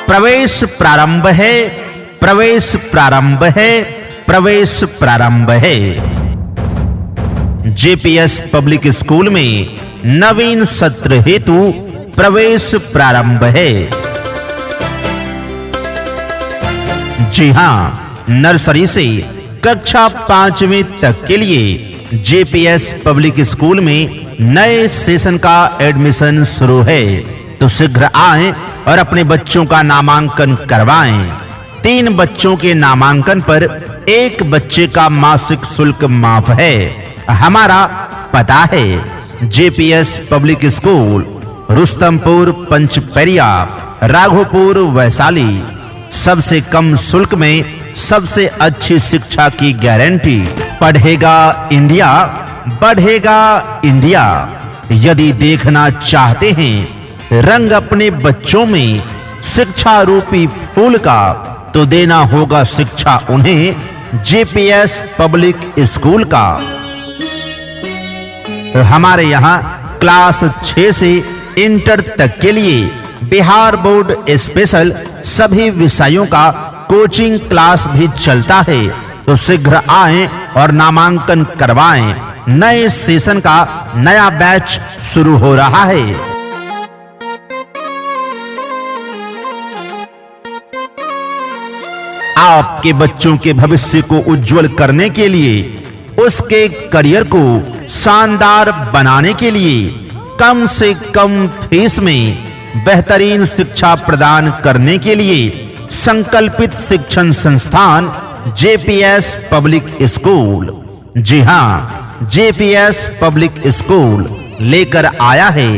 प्रवेश प्रारंभ है, प्रवेश प्रारंभ है, प्रवेश प्रारंभ है। जेपीएस पब्लिक स्कूल में नवीन सत्र हेतु प्रवेश प्रारंभ है। जी हां, नर्सरी से कक्षा 5वीं तक के लिए जेपीएस पब्लिक स्कूल में नए सेशन का एडमिशन शुरू है, तो शीघ्र आएं और अपने बच्चों का नामांकन करवाएं। 3 बच्चों के नामांकन पर 1 बच्चे का मासिक शुल्क माफ है। हमारा पता है JPS public school, Rustampur, Panchpariya, Raghopur, Vaishali. सबसे कम शुल्क में सबसे अच्छी शिक्षा की गारंटी। पढ़ेगा इंडिया, बढ़ेगा इंडिया। यदि देखना चाहते हैं रंग अपने बच्चों में शिक्षा रूपी फूल का, तो देना होगा शिक्षा उन्हें जेपीएस पब्लिक स्कूल का। हमारे यहाँ क्लास 6 से इंटर तक के लिए बिहार बोर्ड स्पेशल सभी विषयों का कोचिंग क्लास भी चलता है, तो शीघ्र आएं और नामांकन करवाएं। नए सेशन का नया बैच शुरू हो रहा है। आपके बच्चों के भविष्य को उज्जवल करने के लिए, उसके करियर को शानदार बनाने के लिए कम से कम फीस में बेहतरीन शिक्षा प्रदान करने के लिए संकल्पित शिक्षण संस्थान जेपीएस पब्लिक स्कूल। जी हां, जेपीएस पब्लिक स्कूल लेकर आया है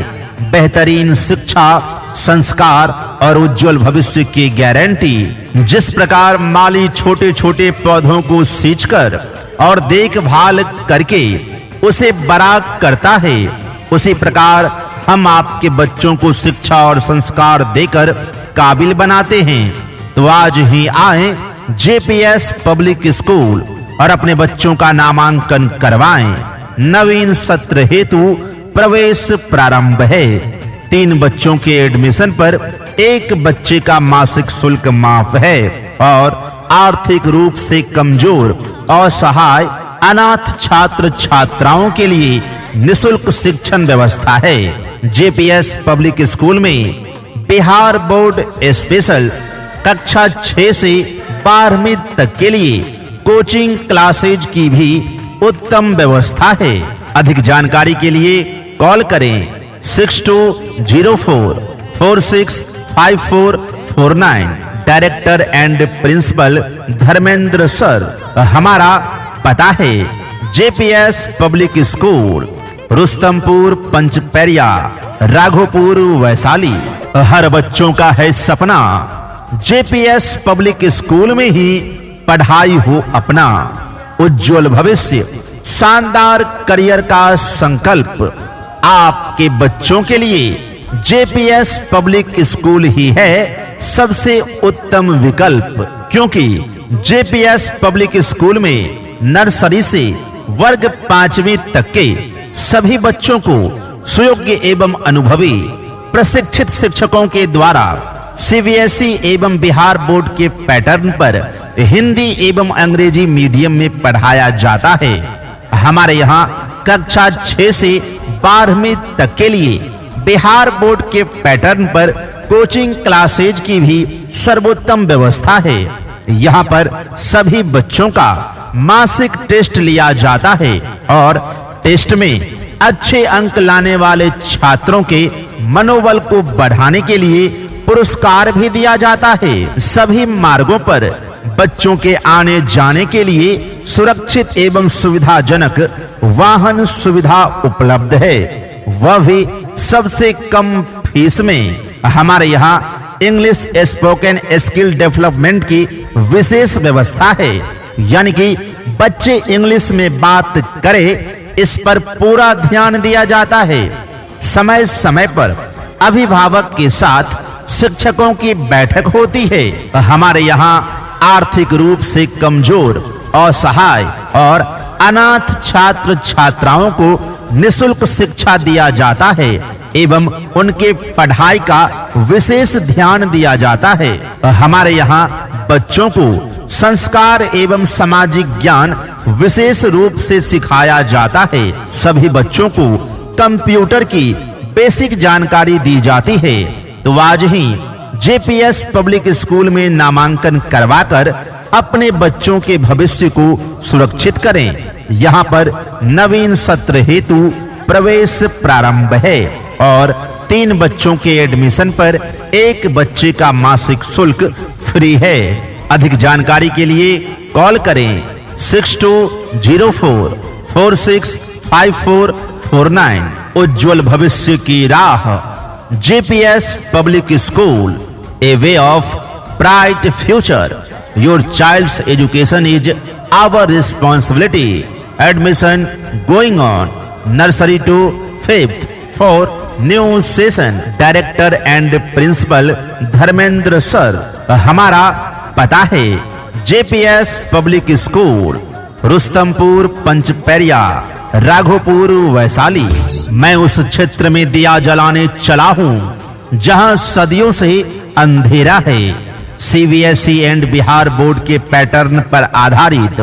बेहतरीन शिक्षा, संस्कार और उज्जवल भविष्य की गारंटी। जिस प्रकार माली छोटे-छोटे पौधों को सींचकर और देखभाल करके उसे बड़ा करता है, उसी प्रकार हम आपके बच्चों को शिक्षा और संस्कार देकर काबिल बनाते हैं। तो आज ही आएं जेपीएस पब्लिक स्कूल और अपने बच्चों का नामांकन करवाएं। नवीन सत्र हेतु प्रवेश प्रारंभ है। 3 बच्चों के एडमिशन पर 1 बच्चे का मासिक शुल्क माफ है और आर्थिक रूप से कमजोर, असहाय, अनाथ छात्र छात्राओं के लिए निःशुल्क शिक्षण व्यवस्था है। जेपीएस पब्लिक स्कूल में बिहार बोर्ड स्पेशल कक्षा 6 से 12वीं तक के लिए कोचिंग क्लासेज की भी उत्तम व्यवस्था है। अधिक जानकारी के लिए कॉल करें 6204465449। Director and principal Dharmendra sir. हमारा पता है JPS public school, Rustampur, Panchpariya, Raghopur, Vaishali. हर बच्चों का है सपना जेपीएस पब्लिक स्कूल में ही पढ़ाई हो अपना। उज्जवल भविष्य, शानदार करियर का संकल्प आपके बच्चों के लिए जेपीएस पब्लिक स्कूल ही है सबसे उत्तम विकल्प, क्योंकि जेपीएस पब्लिक स्कूल में नर्सरी से वर्ग 5वीं तक के सभी बच्चों को सुयोग्य एवं अनुभवी प्रशिक्षित शिक्षकों के द्वारा सीबीएसई एवं बिहार बोर्ड के पैटर्न पर हिंदी एवं अंग्रेजी मीडियम में पढ़ाया जाता है। हमारे यहाँ कक्षा 6 से 12वीं तक के लिए बिहार बोर्ड के पैटर्न पर कोचिंग क्लासेज की भी सर्वोत्तम व्यवस्था है। यहाँ पर सभी बच्चों का मासिक टेस्ट लिया जाता है और टेस्ट में अच्छे अंक लाने वाले छात्रों के मनोबल को बढ़ाने के लिए पुरस्कार भी दिया जाता है। सभी मार्गों पर बच्चों के आने जाने के लिए सुरक्षित एवं सुविधाजनक वाहन सुविधा उपलब्ध है, वह भी सबसे कम फीस में। हमारे यहाँ इंग्लिश स्पोकन स्किल डेवलपमेंट की विशेष व्यवस्था है, यानी कि बच्चे इंग्लिश में बात करें, इस पर पूरा ध्यान दिया जाता है। समय समय पर अभिभावक के साथ शिक्षकों की बैठक होती है। हमारे यहाँ आर्थिक रूप से कमजोर, असहाय और अनाथ छात्र छात्राओं को निःशुल्क शिक्षा दिया जाता है। एवं उनके पढ़ाई का विशेष ध्यान दिया जाता है। हमारे यहाँ बच्चों को संस्कार एवं सामाजिक ज्ञान विशेष रूप से सिखाया जाता है। सभी बच्चों को कंप्यूटर की बेसिक जानकारी दी जाती है। तो आज ही जेपीएस पब्लिक स्कूल में नामांकन करवाकर अपने बच्चों के भविष्य को सुरक्षित करें। यहाँ पर नवीन सत्र हेतु प्रवेश प्रारंभ है और 3 बच्चों के एडमिशन पर 1 बच्चे का मासिक शुल्क फ्री है। अधिक जानकारी के लिए कॉल करें 6204465449। उज्जवल भविष्य की राह, JPS public school, a way of bright future. Your child's education is our responsibility. Admission going on nursery to 5th for new session. Director and principal Dharmendra sir. हमारा पता है JPS public school, Rustampur Panchpariya, Raghopur Vaishali. मैं उस क्षेत्र में दिया जलाने चला हूँ जहाँ सदियों से अंधेरा है। सीबीएसई एंड बिहार बोर्ड के पैटर्न पर आधारित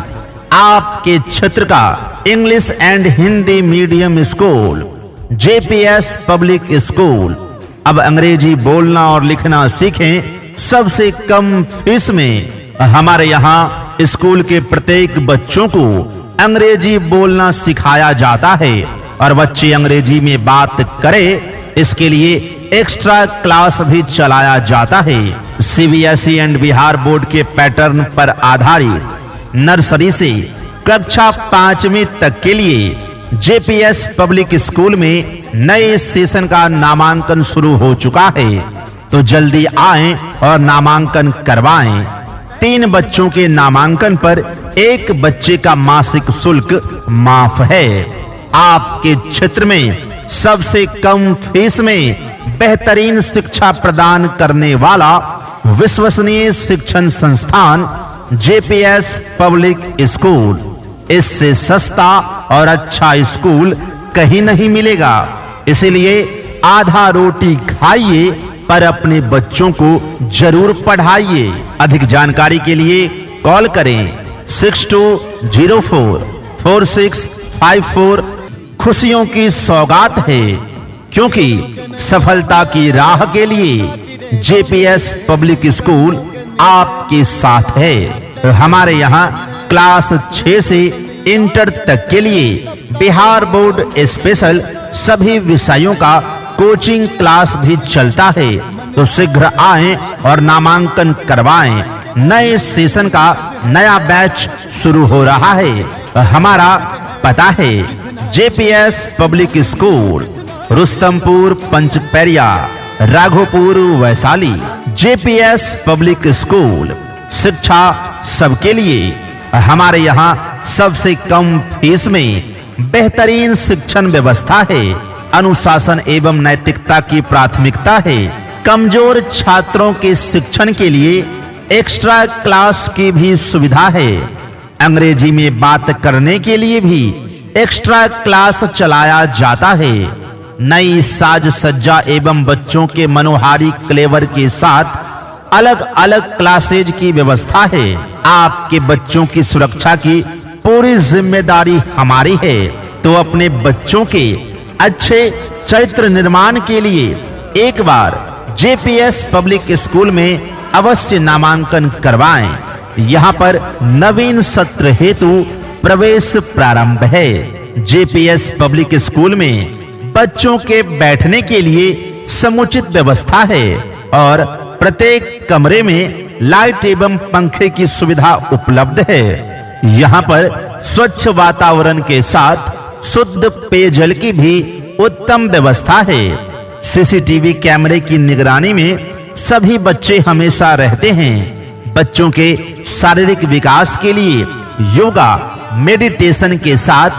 आपके क्षेत्र का English and Hindi medium school JPS public school. अब अंग्रेजी बोलना और लिखना सीखें सबसे कम फीस में। हमारे यहाँ स्कूल के प्रत्येक बच्चों को अंग्रेजी बोलना सिखाया जाता है और बच्चे अंग्रेजी में बात करें इसके लिए एक्स्ट्रा क्लास भी चलाया जाता है। सीबीएसई एंड बिहार बोर्ड के पैटर्न पर आधारित नर्सरी से कक्षा 5वीं तक के लिए जेपीएस पब्लिक स्कूल में नए सेशन का नामांकन शुरू हो चुका है। तो जल्दी आएं और नामांकन करवाएं। 3 बच्चों के नामांकन पर 1 बच्चे का मासिक शुल्क माफ है। आपके क्षेत्र में सबसे कम फीस में बेहतरीन शिक्षा प्रदान करने वाला विश्वसनीय शिक्षण संस्थान जेपीएस पब्लिक स्कूल। इससे सस्ता और अच्छा स्कूल कहीं नहीं मिलेगा। इसलिए आधा रोटी खाइए पर अपने बच्चों को जरूर पढ़ाइए। अधिक जानकारी के लिए कॉल करें 62044654। खुशियों की सौगात है क्योंकि सफलता की राह के लिए जेपीएस पब्लिक स्कूल आपके साथ है। हमारे यहाँ क्लास 6 से इंटर तक के लिए बिहार बोर्ड स्पेशल सभी विषयों का कोचिंग क्लास भी चलता है। तो शीघ्र आएं और नामांकन करवाएं। नए सेशन का नया बैच शुरू हो रहा है। हमारा पता है JPS public school, Rustampur Panchpariya, Raghopur Vaishali. JPS public school, शिक्षा सबके लिए। हमारे यहाँ सबसे कम फीस में बेहतरीन शिक्षण व्यवस्था है। अनुशासन एवं नैतिकता की प्राथमिकता है। कमजोर छात्रों के शिक्षण के लिए एक्स्ट्रा क्लास की भी सुविधा है। अंग्रेजी में बात करने के लिए भी एक्स्ट्रा क्लास चलाया जाता है। नई साज सज्जा एवं बच्चों के मनोहारी क्लेवर के साथ अलग-अलग क्लासेज की व्यवस्था है। आपके बच्चों की सुरक्षा की पूरी जिम्मेदारी हमारी है। तो अपने बच्चों के अच्छे चरित्र निर्माण के लिए एक बार जेपीएस पब्लिक स्कूल में अवश्य नामांकन करवाएं। यहाँ पर नवीन सत्र हेतु प्रवेश प्रारंभ है। जेपीएस पब्लिक स्कूल में बच्चों के बैठने के लिए समुचित व्यवस्था है और प्रत्येक कमरे में लाइट एवं पंखे की सुविधा उपलब्ध है। यहाँ पर स्वच्छ वातावरण के साथ शुद्ध पेयजल की भी उत्तम व्यवस्था है। सीसीटीवी कैमरे की निगरानी में सभी बच्चे हमेशा रहते हैं। बच्चों के शारीरिक विकास के लिए योगा, मेडिटेशन के साथ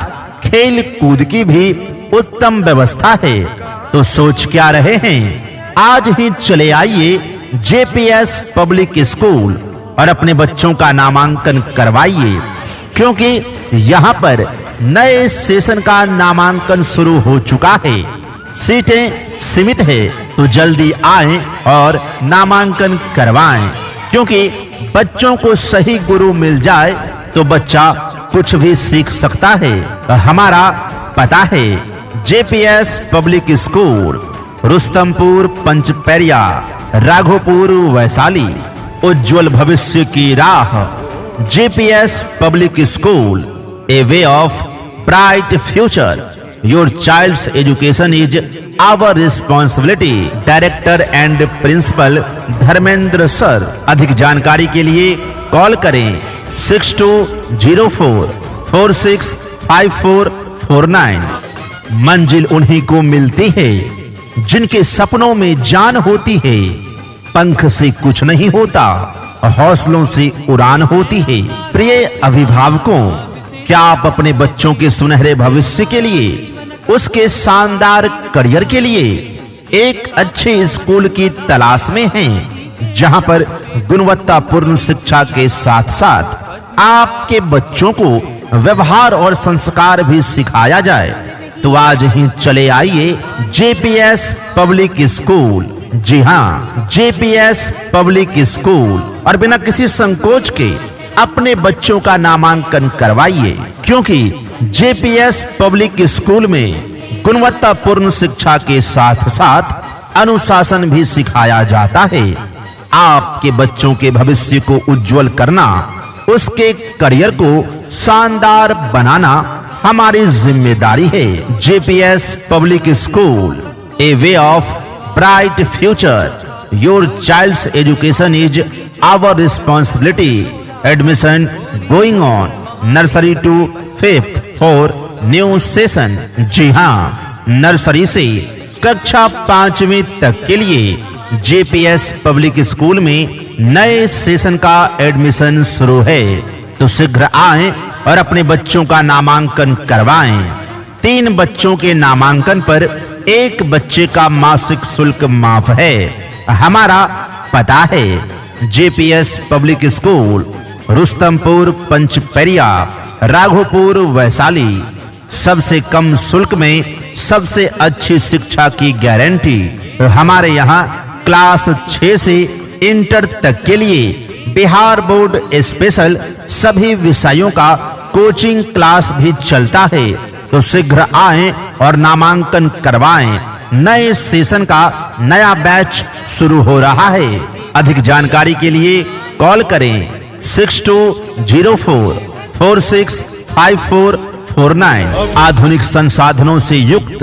खेल कूद की भी उत्तम व्यवस्था है। तो सोच क्या रहे हैं, आज ही चले आइए जेपीएस पब्लिक स्कूल और अपने बच्चों का नामांकन करवाइए, क्योंकि यहाँ पर नए सेशन का नामांकन शुरू हो चुका है। सीटें सीमित है, तो जल्दी आएं और नामांकन करवाएं, क्योंकि बच्चों को सही गुरु मिल जाए तो बच्चा कुछ भी सीख सकता है। हमारा पता है JPS public school, Rustampur Panchpariya, Raghopur Vaishali. उज्जवल भविष्य की राह। JPS public school, a way of bright future. Your child's education is our responsibility. Director and principal Dharmendra sir. अधिक जानकारी के लिए कॉल करें 6204465449। मंजिल उन्हीं को मिलती है जिनके सपनों में जान होती है। पंख से कुछ नहीं होता, हौसलों से उड़ान होती है। प्रिय अभिभावकों, क्या आप अपने बच्चों के सुनहरे भविष्य के लिए, उसके शानदार करियर के लिए एक अच्छे स्कूल की तलाश में हैं, जहां पर गुणवत्तापूर्ण शिक्षा के साथ-साथ आपके बच्चों को व्यवहार और संस्कार भी सिखाया जाए? तो आज ही चले आइए जेपीएस पब्लिक स्कूल। जी हां, जेपीएस पब्लिक स्कूल, और बिना किसी संकोच के अपने बच्चों का नामांकन करवाइए, क्योंकि जेपीएस पब्लिक स्कूल में गुणवत्तापूर्ण शिक्षा के साथ-साथ अनुशासन भी सिखाया जाता है। आपके बच्चों के भविष्य को उज्जवल करना, उसके करियर को शानदार बनाना हमारी जिम्मेदारी है। JPS public school, a way of bright future. Your child's education is our responsibility. Admission going on nursery to 5th for new session. जी हाँ, नर्सरी से कक्षा 5वीं तक के लिए जेपीएस पब्लिक स्कूल में नए सेशन का एडमिशन शुरू है। तो शीघ्र आएं और अपने बच्चों का नामांकन करवाएं। 3 बच्चों के नामांकन पर 1 बच्चे का मासिक शुल्क माफ है। हमारा पता है JPS public school, Rustampur Panchpariya, Raghopur Vaishali. सबसे कम शुल्क में सबसे अच्छी शिक्षा की गारंटी। हमारे यहाँ क्लास 6 से इंटर तक के लिए बिहार बोर्ड स्पेशल सभी विषयों का कोचिंग क्लास भी चलता है। तो शीघ्र आएं और नामांकन करवाएं। नए सेशन का नया बैच शुरू हो रहा है। अधिक जानकारी के लिए कॉल करें 6204465449। आधुनिक संसाधनों से युक्त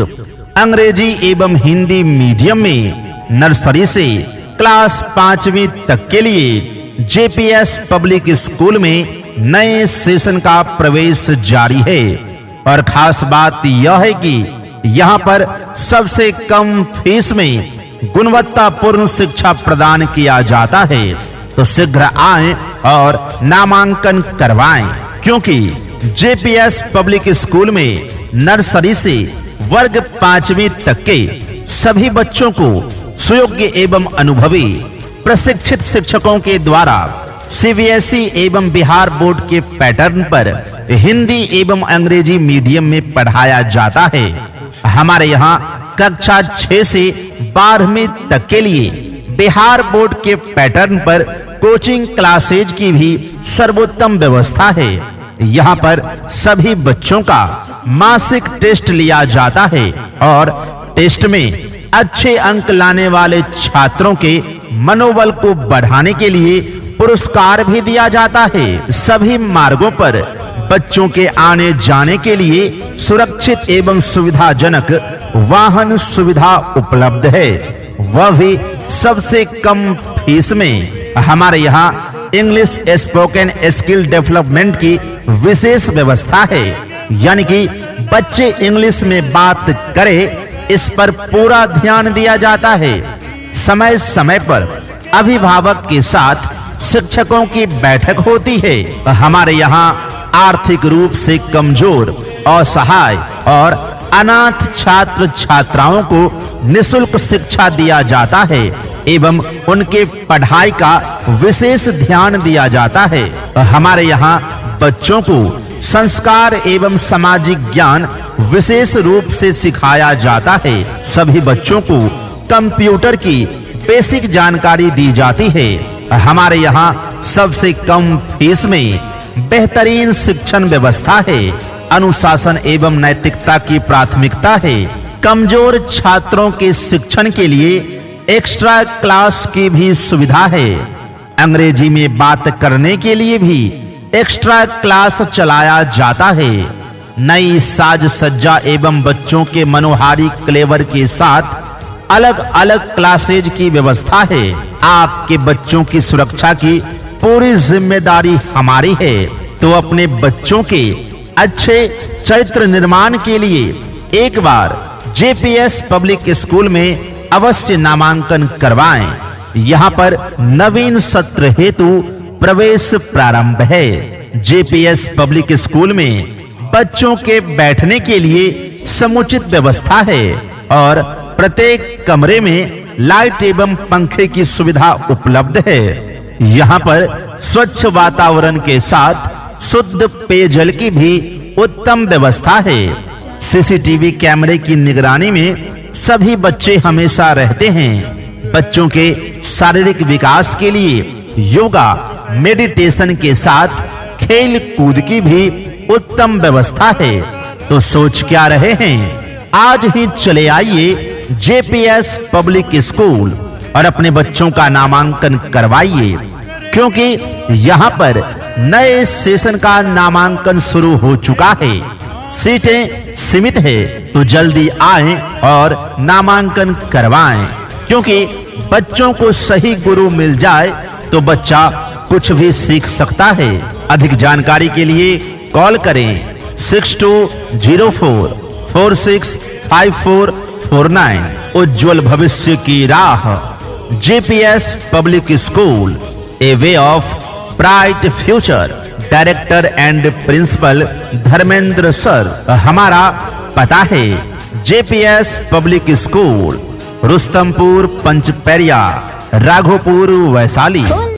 अंग्रेजी एवं हिंदी मीडियम में नर्सरी से क्लास 5वीं तक के लिए जेपीएस पब्लिक स्कूल में नए सेशन का प्रवेश जारी है। और खास बात यह है कि यहाँ पर सबसे कम फीस में गुणवत्तापूर्ण शिक्षा प्रदान किया जाता है। तो शीघ्र आएं और नामांकन करवाएं, क्योंकि जेपीएस पब्लिक स्कूल में नर्सरी से वर्ग 5वीं तक के सभी बच्चों को सुयोग्य एवं अनुभवी प्रशिक्षित शिक्षकों के द्वारा सीबीएसई एवं बिहार बोर्ड के पैटर्न पर हिंदी एवं अंग्रेजी मीडियम में पढ़ाया जाता है। हमारे यहाँ कक्षा 6 से 12वीं तक के लिए बिहार बोर्ड के पैटर्न पर कोचिंग क्लासेज की भी सर्वोत्तम व्यवस्था है। यहाँ पर सभी बच्चों का मासिक टेस्ट लिया जाता है और टेस्ट में अच्छे अंक लाने वाले छात्रों के मनोबल को बढ़ाने के लिए पुरस्कार भी दिया जाता है। सभी मार्गों पर बच्चों के आने जाने के लिए सुरक्षित एवं सुविधाजनक वाहन सुविधा उपलब्ध है, वह भी सबसे कम फीस में। हमारे यहाँ इंग्लिश स्पोकन स्किल डेवलपमेंट की विशेष व्यवस्था है, यानी कि बच्चे इंग्लिश में बात करें, इस पर पूरा ध्यान दिया जाता है। समय समय पर अभिभावक के साथ शिक्षकों की बैठक होती है। हमारे यहाँ आर्थिक रूप से कमजोर, असहाय और अनाथ छात्र छात्राओं को निःशुल्क शिक्षा दिया जाता है एवं उनके पढ़ाई का विशेष ध्यान दिया जाता है। हमारे यहाँ बच्चों को संस्कार एवं सामाजिक ज्ञान विशेष रूप से सिखाया जाता है। सभी बच्चों को कंप्यूटर की बेसिक जानकारी दी जाती है। हमारे यहाँ सबसे कम फीस में बेहतरीन शिक्षण व्यवस्था है। अनुशासन एवं नैतिकता की प्राथमिकता है। कमजोर छात्रों के शिक्षण के लिए एक्स्ट्रा क्लास की भी सुविधा है। अंग्रेजी में बात करने के लिए भी एक्स्ट्रा क्लास चलाया जाता है। नई साज सज्जा एवं बच्चों के मनोहारी क्लेवर के साथ अलग-अलग क्लासेज की व्यवस्था है। आपके बच्चों की सुरक्षा की पूरी जिम्मेदारी हमारी है। तो अपने बच्चों के अच्छे चरित्र निर्माण के लिए एक बार जेपीएस पब्लिक स्कूल में अवश्य नामांकन करवाएं। यहाँ पर नवीन सत्र हेतु प्रवेश प्रारंभ है। जेपीएस पब्लिक स्कूल में बच्चों के बैठने के लिए समुचित व्यवस्था है और प्रत्येक कमरे में लाइट एवं पंखे की सुविधा उपलब्ध है। यहाँ पर स्वच्छ वातावरण के साथ शुद्ध पेयजल की भी उत्तम व्यवस्था है। सीसीटीवी कैमरे की निगरानी में सभी बच्चे हमेशा रहते हैं। बच्चों के शारीरिक विकास के लिए योगा, मेडिटेशन के साथ खेल कूद की भी उत्तम व्यवस्था है। तो सोच क्या रहे हैं? आज ही चले आइए जेपीएस पब्लिक स्कूल और अपने बच्चों का नामांकन करवाइए, क्योंकि यहाँ पर नए सेशन का नामांकन शुरू हो चुका है। सीटें सीमित है, तो जल्दी आएं और नामांकन करवाएं, क्योंकि बच्चों को सही गुरु मिल जाए तो बच्चा कुछ भी सीख सकता है। अधिक जानकारी के लिए कॉल करें 6204465449। उज्जवल भविष्य की राह, JPS public school, a way of bright future. Director and principal Dharmendra sir. हमारा पता है JPS public school, Rustampur, Panchpariya, Raghopur, Vaishali.